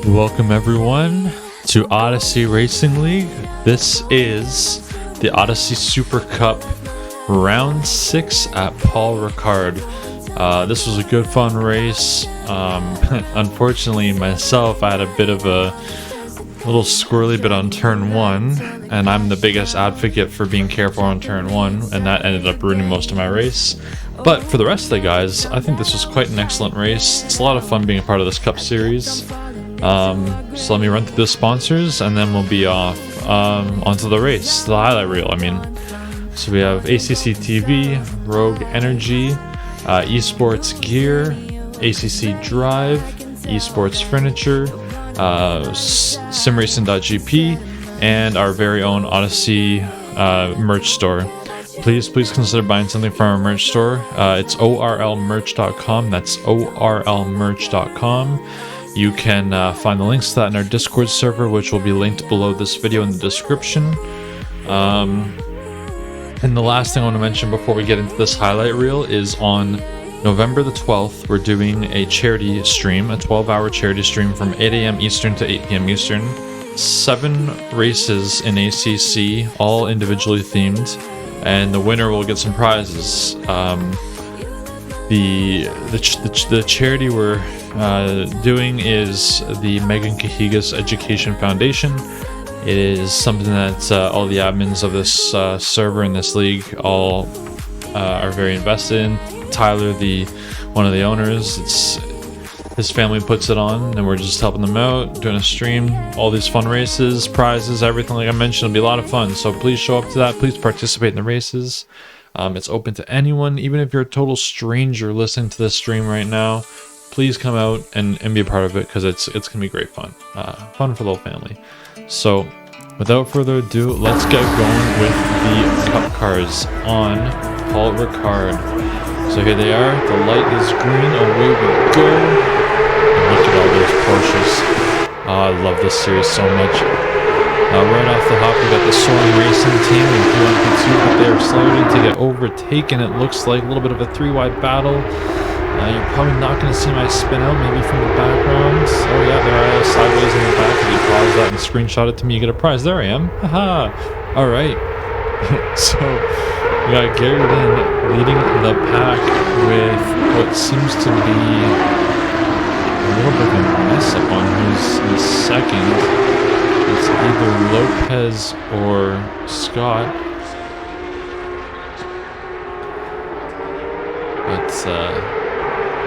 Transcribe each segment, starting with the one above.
Welcome everyone to Odyssey Racing League. This is the Odyssey Supercup round 6 at Paul Ricard. This was a good fun race. Unfortunately myself, I had a bit of a little squirrely bit on turn 1, and I'm the biggest advocate for being careful on turn 1, and that ended up ruining most of my race. But for the rest of the guys, I think this was quite an excellent race. It's a lot of fun being a part of this Cup Series. So let me run through the sponsors and then we'll be off onto the race, the highlight reel. So we have ACC TV, Rogue Energy, eSports Gear, ACC Drive, eSports Furniture, SimRacing.gp, and our very own Odyssey merch store. Please consider buying something from our merch store. It's orlmerch.com. That's orlmerch.com. You can find the links to that in our Discord server, which will be linked below this video in the description. And the last thing I want to mention before we get into this highlight reel is on November the 12th, we're doing a charity stream, a 12-hour charity stream from 8 a.m. Eastern to 8 p.m. Eastern. 7 races in ACC, all individually themed, and the winner will get some prizes. The charity we're doing is the Megan Cahigas Education Foundation. It is something that all the admins of this server in this league all are very invested in. Tyler, one of the owners, his family puts it on, and we're just helping them out, doing a stream, all these fun races, prizes, everything like I mentioned. It'll be a lot of fun, so please show up to that. Please participate in the races. It's open to anyone, even if you're a total stranger listening to this stream right now. Please come out and be a part of it, because it's gonna be great fun. Fun for the whole family. So without further ado, let's get going with the Cup cars on Paul Ricard. So here they are, the light is green, away we go. And look at all those Porsches. I love this series so much. Right off the hop, we got the Soaring Racing team in P1, P2, but they are starting to get overtaken. It looks like a little bit of a 3-wide battle. You're probably not going to see my spin out, maybe from the background. Oh yeah, there I am, sideways in the back. If you pause that and screenshot it to me, you get a prize. There I am. Haha. Alright. So we got Gary Lund leading the pack with what seems to be a little bit of a mess up on who's in second. It's either Lopez or Scott.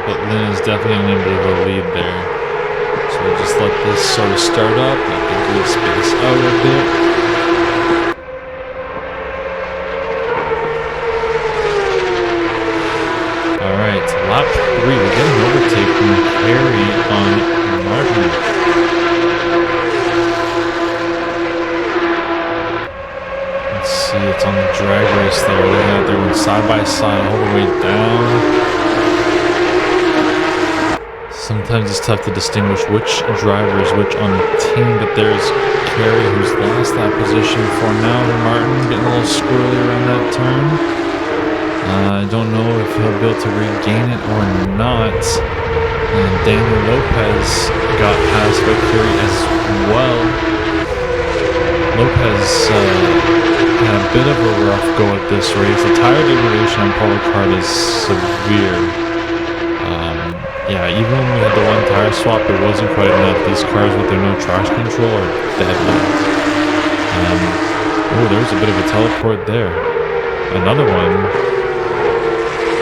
But Lynn is definitely in a bit of a lead there. So we'll just let this sort of start up. Let the grid space out a bit. Alright, lap 3. We're getting overtake from Harry on Martin. Let's see, it's on the drag race there. They're going side by side all the way down. Sometimes it's tough to distinguish which driver is which on the team, but there's Kerry who's lost that position for now. Martin getting a little squirrely around that turn. I don't know if he'll be able to regain it or not. And Daniel Lopez got past Victory as well. Lopez had a bit of a rough go at this race. The tire degradation on Paul Ricard is severe. Yeah, even when we had the one tire swap, it wasn't quite enough. These cars with their no traction control are dead nuts. Oh, there's a bit of a teleport there. Another one.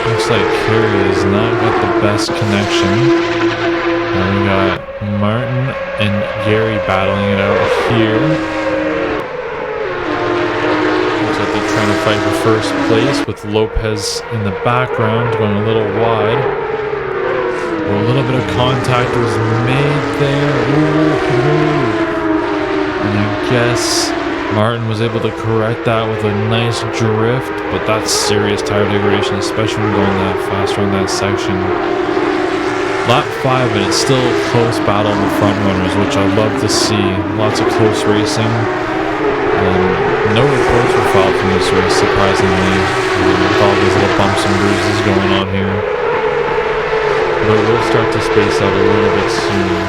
Looks like Kerry has not got the best connection. And we got Martin and Gary battling it out here. Looks like they're trying to fight for first place with Lopez in the background going a little wide. A little bit of contact was made there. Ooh. And I guess Martin was able to correct that with a nice drift, but that's serious tire degradation, especially when going that fast around that section. Lap 5, and it's still a close battle of the front runners, which I love to see. Lots of close racing. No reports were filed from this race, surprisingly, with all these little bumps and bruises going on here. But we'll start to space out a little bit soon.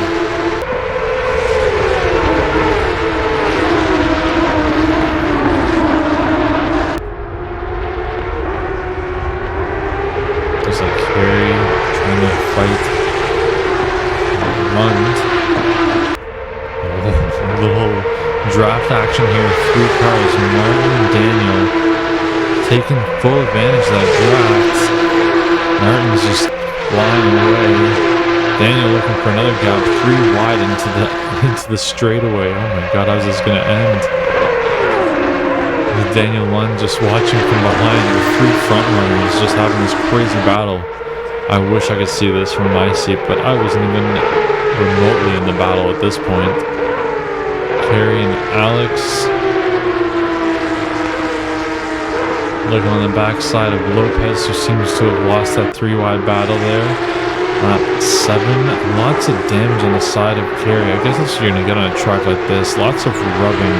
Lund. A little draft action here, 3 cars. Martin and Daniel taking full advantage of that draft. Martin's just flying away. Daniel looking for another gap, 3 wide into the straightaway. Oh my god, how's this gonna end? With Daniel Lund just watching from behind with 3 front runners just having this crazy battle. I wish I could see this from my seat, but I wasn't even remotely in the battle at this point. Kerry and Alex looking on the backside of Lopez, who seems to have lost that 3 wide battle there. Lap 7, lots of damage on the side of Kerry. I guess that's what you're going to get on a track like this. Lots of rubbing.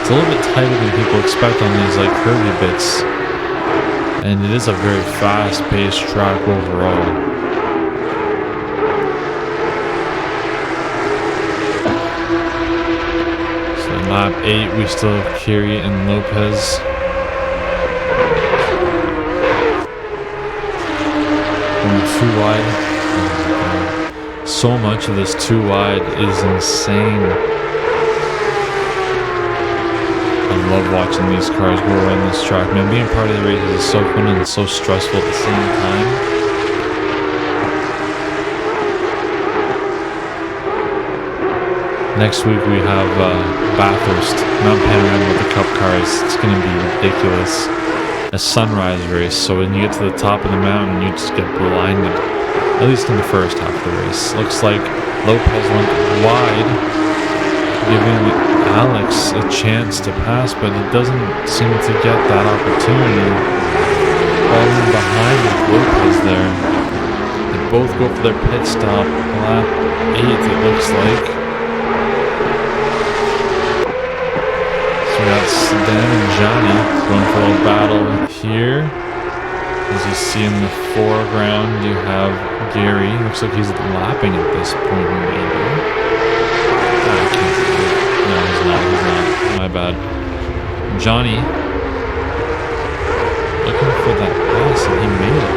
It's a little bit tighter than people expect on these like curvy bits. And it is a very fast-paced track overall. So lap 8, we still have Kerry and Lopez. Going 2 wide. So much of this 2 wide is insane. I love watching these cars go around this track, man. Being part of the races is so fun and so stressful at the same time. Next week we have Bathurst, Mount Panorama with the Cup cars. It's going to be ridiculous. A sunrise race, so when you get to the top of the mountain, you just get blinded. At least in the first half of the race. Looks like Lopez went wide, giving Alex a chance to pass, but it doesn't seem to get that opportunity. Falling behind with Lopez there. They both go for their pit stop. Lap 8, it looks like. So we got Sadam and Johnny going for a little battle here. As you see in the foreground, you have Gary. Looks like he's lapping at this point, maybe. Oh, I can't see it. No, he's not. My bad. Johnny looking for that pass, and he made it.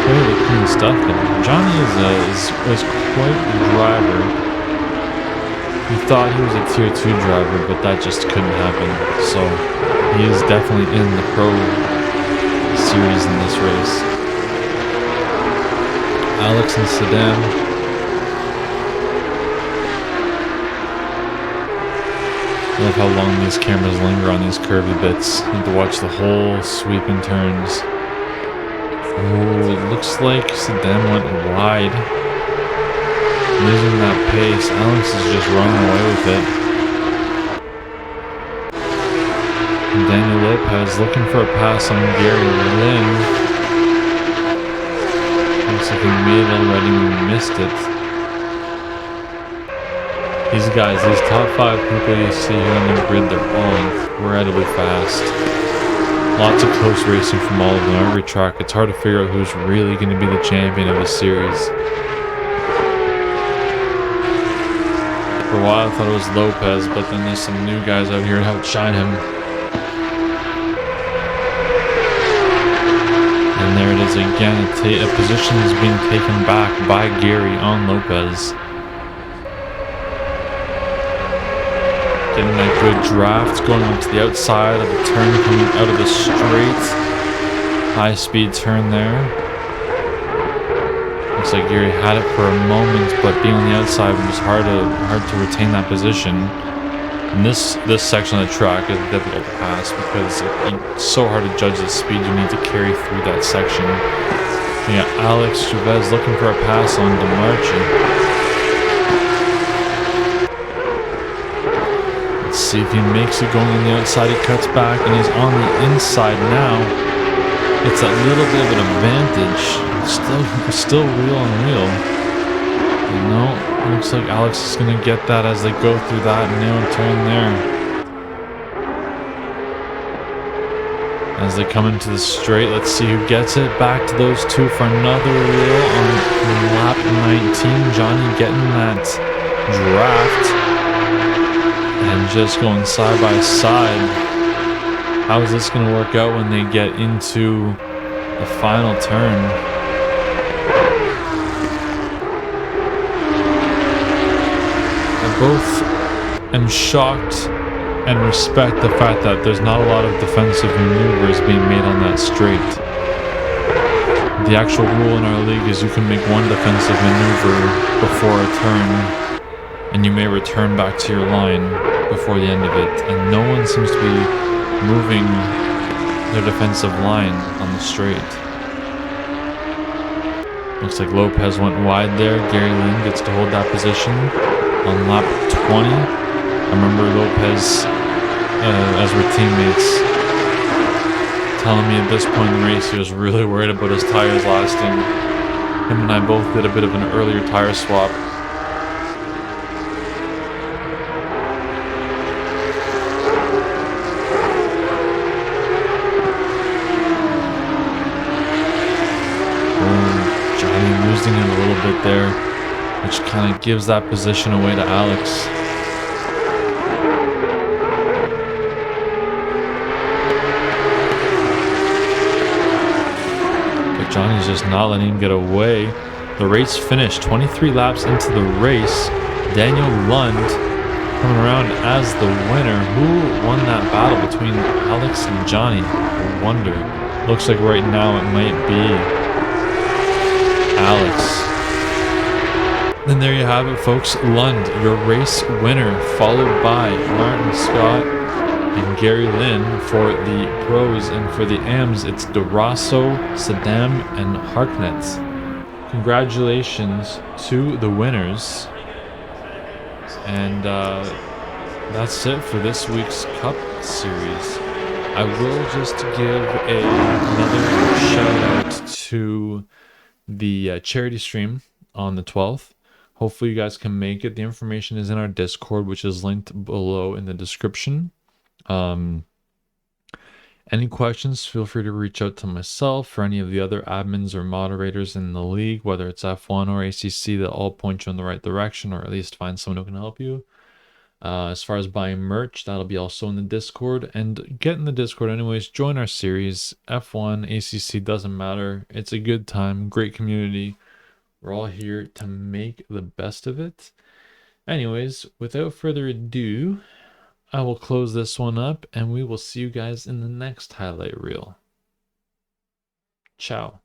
Really clean stuff there. Johnny is quite the driver. He thought he was a tier 2 driver, but that just couldn't happen. So he is definitely in the pro series in this race. Alex and Sadam. I love how long these cameras linger on these curvy bits. You have to watch the whole sweep and turns. Oh, it looks like Sadam went wide. Losing that pace. Alex is just running away with it. And Daniel Lopez looking for a pass on Gary Lund. Looks like he made it already and missed it. These guys, these top 5 people you see here on the grid, they're all incredibly fast. Lots of close racing from all of them. Every track, it's hard to figure out who's really going to be the champion of the series. For a while I thought it was Lopez, but then there's some new guys out here to outshine him. And there it is again, a position is being taken back by Gary on Lopez. Getting that good draft, going on to the outside of the turn, coming out of the straight. High speed turn there. Looks like Gary had it for a moment, but being on the outside was hard to retain that position. And this section of the track is difficult to pass because it's so hard to judge the speed you need to carry through that section. We got Alex Chavez looking for a pass on DeMarchi. Let's see if he makes it going on the outside. He cuts back and he's on the inside now. It's a little bit of an advantage. Still real and real. No, looks like Alex is going to get that as they go through that narrow turn there. As they come into the straight, let's see who gets it. Back to those 2 for another reel on lap 19. Johnny getting that draft and just going side by side. How is this going to work out when they get into the final turn? both am shocked and respect the fact that there's not a lot of defensive maneuvers being made on that straight. The actual rule in our league is you can make one defensive maneuver before a turn, and you may return back to your line before the end of it. And no one seems to be moving their defensive line on the straight. Looks like Lopez went wide there. Gary Lund gets to hold that position on lap 20. I remember Lopez, as we're teammates, telling me at this point in the race he was really worried about his tires lasting. Him and I both did a bit of an earlier tire swap. Johnny losing it a little bit there, which kind of gives that position away to Alex. Johnny's just not letting him get away. The race finished 23 laps into the race. Daniel Lund coming around as the winner. Who won that battle between Alex and Johnny? I wonder. Looks like right now it might be Alex. And there you have it, folks. Lund, your race winner, followed by Martijn Schot and Gary Lynn for the pros, and for the AMs, it's Dierosso, Sadam, and Harknett. Congratulations to the winners. And that's it for this week's Cup Series. I will just give another shout out to the charity stream on the 12th. Hopefully you guys can make it. The information is in our Discord, which is linked below in the description. Any questions, feel free to reach out to myself or any of the other admins or moderators in the league, whether it's F1 or ACC. They'll all point you in the right direction, or at least find someone who can help you. As far as buying merch, that'll be also in the Discord. And get in the Discord anyways, join our series. F1, ACC, doesn't matter. It's a good time, great community. We're all here to make the best of it. Anyways, without further ado, I will close this one up, and we will see you guys in the next highlight reel. Ciao.